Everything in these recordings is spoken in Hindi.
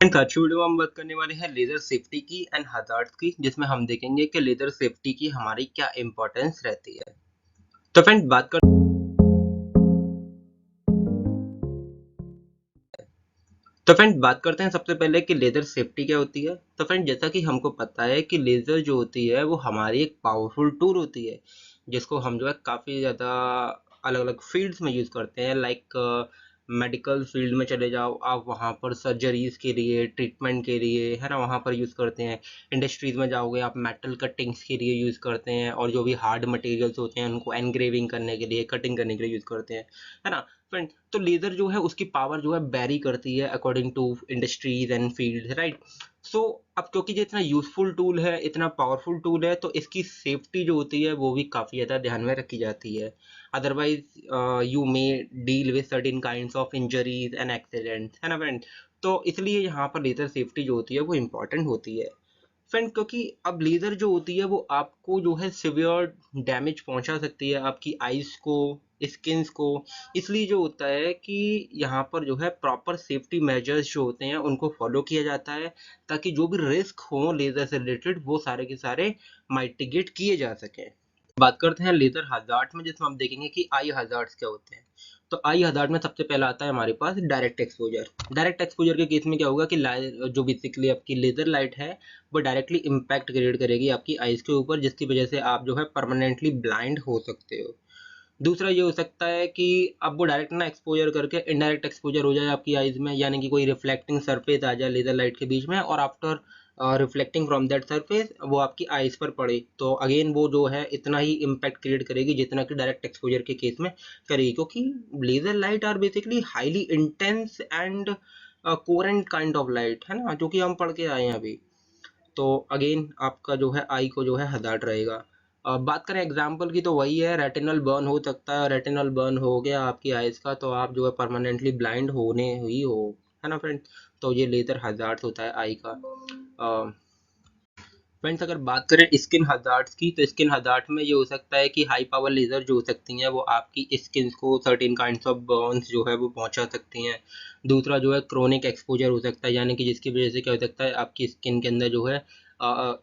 फ्रेंड्स, आज की वीडियो में हम बात करने वाले हैं लेजर सेफ्टी की एंड हजार्ड्स की, जिसमें हम देखेंगे कि लेजर सेफ्टी की हमारी क्या इंपॉर्टेंस रहती है। तो फ्रेंड्स बात करते हैं सबसे पहले कि लेजर सेफ्टी क्या होती है। तो फ्रेंड, जैसा कि हमको पता है कि लेजर जो होती है वो हमारी एक पावरफुल टूल होती है, जिसको हम जो है काफ़ी ज़्यादा अलग अलग फील्ड्स में यूज़ करते हैं। लाइक मेडिकल फील्ड में चले जाओ आप, वहाँ पर सर्जरीज के लिए, ट्रीटमेंट के लिए, है ना, वहाँ पर यूज़ करते हैं। इंडस्ट्रीज में जाओगे आप, मेटल कटिंग्स के लिए यूज़ करते हैं, और जो भी हार्ड मटेरियल्स होते हैं उनको एनग्रेविंग करने के लिए, कटिंग करने के लिए यूज़ करते हैं, है ना फ्रेंड। तो लेजर जो है उसकी पावर जो है बैरी करती है according to industries and field, right. So अब क्योंकि ये इतना यूजफुल टूल है, इतना पावरफुल टूल है, तो इसकी सेफ्टी जो होती है वो भी काफ़ी ज़्यादा ध्यान में रखी जाती है। Otherwise you may deal with certain kinds of injuries and accidents, है ना फ्रेंड। तो इसलिए यहाँ पर लेजर सेफ्टी जो होती है वो इम्पोर्टेंट होती है फ्रेंड, क्योंकि अब लेजर जो होती है वो आपको जो है सिवियर डैमेज पहुंचा सकती है, आपकी आइज को, स्किन्स को। इसलिए जो होता है कि यहाँ पर जो है प्रॉपर सेफ्टी मेजर्स जो होते हैं उनको फॉलो किया जाता है, ताकि जो भी रिस्क हो लेजर से रिलेटेड वो सारे के सारे माइटिगेट किए जा सकें। बात करते हैं लेजर हजार्ड में, जिसमें हम देखेंगे कि आई हजार्ड्स क्या होते हैं। तो आई हजार्ड में सबसे पहला आता है हमारे पास डायरेक्ट एक्सपोजर। डायरेक्ट एक्सपोजर के केस में क्या होगा कि जो बेसिकली आपकी लेजर लाइट है वो डायरेक्टली इम्पैक्ट क्रिएट करेगी आपकी आइज के ऊपर, जिसकी वजह से आप जो है परमानेंटली ब्लाइंड हो सकते हो। दूसरा ये हो सकता है कि अब वो डायरेक्ट ना एक्सपोजर करके इनडायरेक्ट एक्सपोजर हो जाए आपकी आइज में, यानी कि कोई रिफ्लेक्टिंग सरफेस आ जाए लेजर लाइट के बीच में, और after reflecting from that surface वो आपकी आइज पर पड़े, तो अगेन वो जो है इतना ही इम्पैक्ट क्रिएट करेगी जितना कि डायरेक्ट एक्सपोजर के केस में करेगी, क्योंकि laser light are basically highly intense and coherent kind of light, है ना, जो कि हम पढ़ के आए हैं अभी। तो अगेन आपका जो है आई को जो है हज़ार्ड रहेगा। बात करें एग्जाम्पल की, तो वही है, रेटिनल बर्न हो सकता है। रेटिनल बर्न हो गया आपकी आइज का, तो आप जो है परमानेंटली ब्लाइंड होने ही हो, है ना फ्रेंड। तो ये लेजर हज़ार्ड होता है आई का। फ्रेंड्स, अगर बात करें स्किन हजार्ड्स की, तो स्किन हजार्ड में ये हो सकता है कि हाई पावर लेजर जो हो सकती हैं वो आपकी स्किन को सर्टेन काइंड्स ऑफ बर्न्स जो है वो पहुंचा सकती हैं। दूसरा जो है क्रोनिक एक्सपोजर हो सकता है, यानी कि जिसकी वजह से क्या हो सकता है आपकी स्किन के अंदर जो है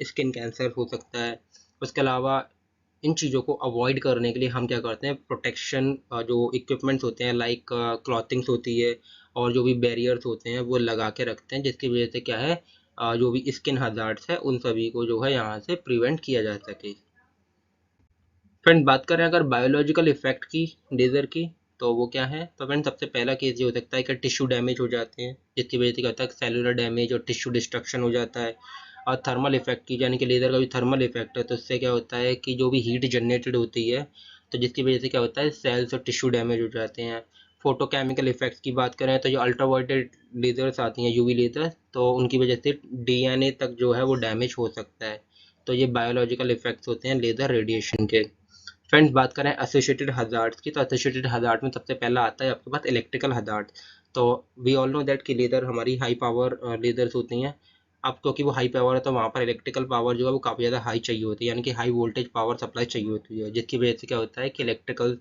स्किन कैंसर हो सकता है। उसके अलावा इन चीज़ों को अवॉइड करने के लिए हम क्या करते हैं, प्रोटेक्शन जो इक्विपमेंट्स होते हैं, लाइक क्लॉथिंग्स होती है और जो भी बैरियर्स होते हैं वो लगा के रखते हैं, जिसकी वजह से क्या है जो भी स्किन हजार्ड्स है उन सभी को जो है यहाँ से प्रिवेंट किया जा सके। फ्रेंड, बात करें अगर बायोलॉजिकल इफेक्ट की लेजर की, तो वो क्या है। तो फ्रेंड, सबसे पहला केस ये हो सकता है कि टिश्यू डैमेज हो जाते हैं, जिसकी वजह से क्या होता है सेलुलर डैमेज और टिश्यू डिस्ट्रक्शन हो जाता है। और थर्मल इफेक्ट की, यानी कि लेजर का जो थर्मल इफेक्ट है, तो इससे क्या होता है कि जो भी हीट जनरेटेड होती है, तो जिसकी वजह से क्या होता है सेल्स और टिश्यू डैमेज हो जाते हैं। फोटोकेमिकल इफेक्ट्स की बात करें, तो जो अल्ट्रावायलेट लेजर्स आती हैं, यूवी लेजर, तो उनकी वजह से डीएनए तक जो है वो डैमेज हो सकता है। तो ये बायोलॉजिकल इफेक्ट्स होते हैं लेजर रेडिएशन के। फ्रेंड्स, बात करें एसोसिएटेड हजार्ड्स की, तो एसोसिएटेड हजार्ड में सबसे पहला आता है आपके पास इलेक्ट्रिकल हजार्ड। तो वी ऑल नो दैट कि लेजर हमारी हाई पावर लेजर्स होती हैं। अब क्योंकि वो हाई पावर है तो वहाँ पर इलेक्ट्रिकल पावर जो है वो काफ़ी ज़्यादा हाई चाहिए होती है, यानी कि हाई वोल्टेज पावर सप्लाई चाहिए होती है, जिसकी वजह से क्या होता है कि इलेक्ट्रिकल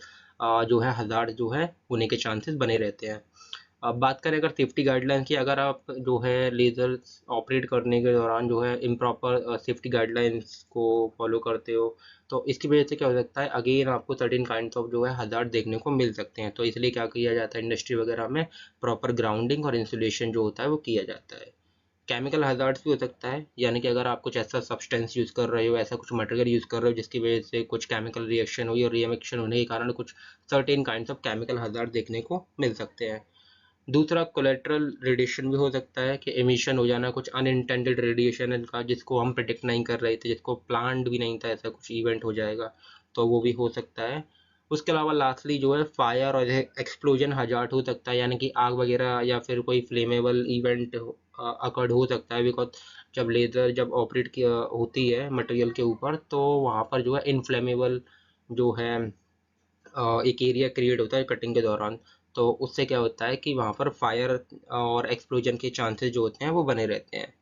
जो है हजार्ड जो है होने के चांसेस बने रहते हैं। अब बात करें अगर सेफ्टी गाइडलाइन की, अगर आप जो है लेज़र ऑपरेट करने के दौरान जो है इम्प्रॉपर सेफ्टी गाइडलाइंस को फॉलो करते हो, तो इसकी वजह से क्या हो सकता है अगेन आपको सर्टेन काइंड्स ऑफ जो है हज़ार्ड देखने को मिल सकते हैं। तो इसलिए क्या किया जाता है इंडस्ट्री वगैरह में, प्रॉपर ग्राउंडिंग और इंसुलेशन जो होता है वो किया जाता है। केमिकल हज़ार्ड्स भी हो सकता है, यानी कि अगर आप कुछ ऐसा सब्सटेंस यूज़ कर रहे हो, ऐसा कुछ मटेरियल यूज़ कर रहे हो जिसकी वजह से कुछ केमिकल रिएक्शन हुई, और रिएक्शन होने के कारण कुछ certain kinds of chemical hazard देखने को मिल सकते हैं। दूसरा कोलेट्रल रेडिएशन भी हो सकता है कि एमिशन हो जाना कुछ अनइंटेंडेड रेडिएशन का, जिसको हम प्रिडिक्ट नहीं कर रहे थे, जिसको प्लान्ड भी नहीं था ऐसा कुछ इवेंट हो जाएगा, तो वो भी हो सकता है। उसके अलावा लास्टली जो है फायर और एक्सप्लोजन हजार्ड हो सकता है, यानी कि आग वगैरह या फिर कोई फ्लेमेबल इवेंट अकर्ड हो सकता है, बिकॉज जब ऑपरेट की होती है मटेरियल के ऊपर, तो वहाँ पर जो है इनफ्लेमेबल जो है एक एरिया क्रिएट होता है कटिंग के दौरान, तो उससे क्या होता है कि वहाँ पर फायर और एक्सप्लोजन के चांसेस जो होते हैं वो बने रहते हैं।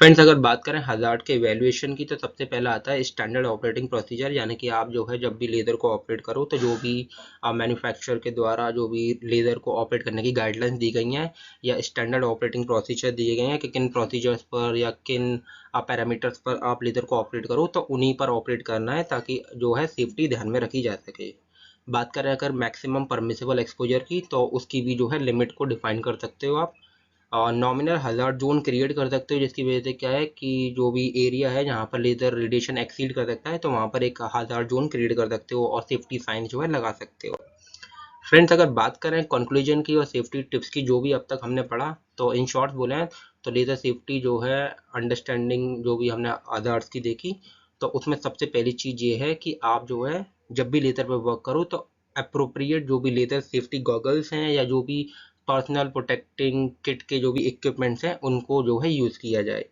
फ्रेंड्स अगर बात करें हज़ार्ड के इवैल्यूएशन की, तो सबसे पहला आता है स्टैंडर्ड ऑपरेटिंग प्रोसीजर, यानी कि आप जो है जब भी लेज़र को ऑपरेट करो तो जो भी मैन्युफैक्चरर के द्वारा जो भी लेज़र को ऑपरेट करने की गाइडलाइंस दी गई हैं या स्टैंडर्ड ऑपरेटिंग प्रोसीजर दिए गए हैं कि किन प्रोसीजर्स पर या किन पैरामीटर्स पर आप लेज़र को ऑपरेट करो, तो उन्हीं पर ऑपरेट करना है ताकि जो है सेफ्टी ध्यान में रखी जा सके। बात करें अगर मैक्सिमम परमिसिबल एक्सपोजर की, तो उसकी भी जो है लिमिट को डिफाइन कर सकते हो आप। नॉमिनल हज़ार्ड जोन क्रिएट कर सकते हो, जिसकी वजह से क्या है कि जो भी एरिया है जहाँ पर लेज़र रेडिएशन एक्सीड कर सकता है, तो वहाँ पर एक हज़ार्ड जोन क्रिएट कर सकते हो और सेफ्टी साइन जो है लगा सकते हो। फ्रेंड्स अगर बात करें कंक्लूजन की और सेफ्टी टिप्स की, जो भी अब तक हमने पढ़ा, तो इन शॉर्ट बोले तो लेज़र सेफ्टी जो है अंडरस्टैंडिंग जो भी हमने हज़ार्ड्स की देखी, तो उसमें सबसे पहली चीज़ ये है कि आप जो है जब भी लेज़र पर वर्क करो तो अप्रोप्रिएट जो भी लेज़र सेफ्टी गॉगल्स हैं या जो भी पर्सनल प्रोटेक्टिंग किट के जो भी इक्विपमेंट्स हैं उनको जो है यूज़ किया जाए।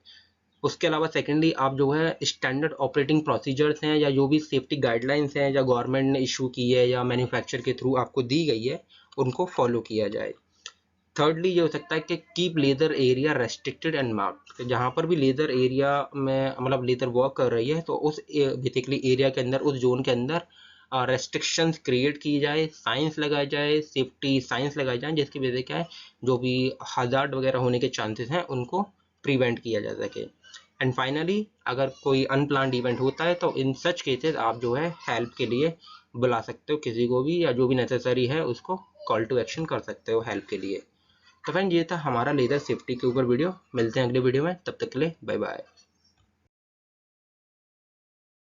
उसके अलावा सेकेंडली आप जो है स्टैंडर्ड ऑपरेटिंग प्रोसीजर्स हैं या जो भी सेफ्टी गाइडलाइंस हैं या गवर्नमेंट ने इशू की है या मैन्युफैक्चर के थ्रू आपको दी गई है, उनको फॉलो किया जाए। थर्डली ये हो सकता है कि keep laser area restricted and marked, जहाँ पर भी लेज़र एरिया में मतलब लेज़र वर्क कर रही है तो उस बेसिकली एरिया के अंदर, उस जोन के अंदर रेस्ट्रिक्शंस क्रिएट की जाए, साइंस लगाए जाए, सेफ्टी साइंस लगाए जाए, जिसकी वजह से क्या है जो भी हज़ार्ड वगैरह होने के चांसेस हैं उनको प्रिवेंट किया जा सके। एंड फाइनली अगर कोई अनप्लान्ड इवेंट होता है तो इन सच केसेस आप जो है हेल्प के लिए बुला सकते हो किसी को भी, या जो भी नेसेसरी है उसको कॉल टू एक्शन कर सकते हो हेल्प के लिए। तो फ्रेंड ये था हमारा लेज़र सेफ्टी के ऊपर वीडियो। मिलते हैं अगले वीडियो में, तब तक के लिए बाय बाय।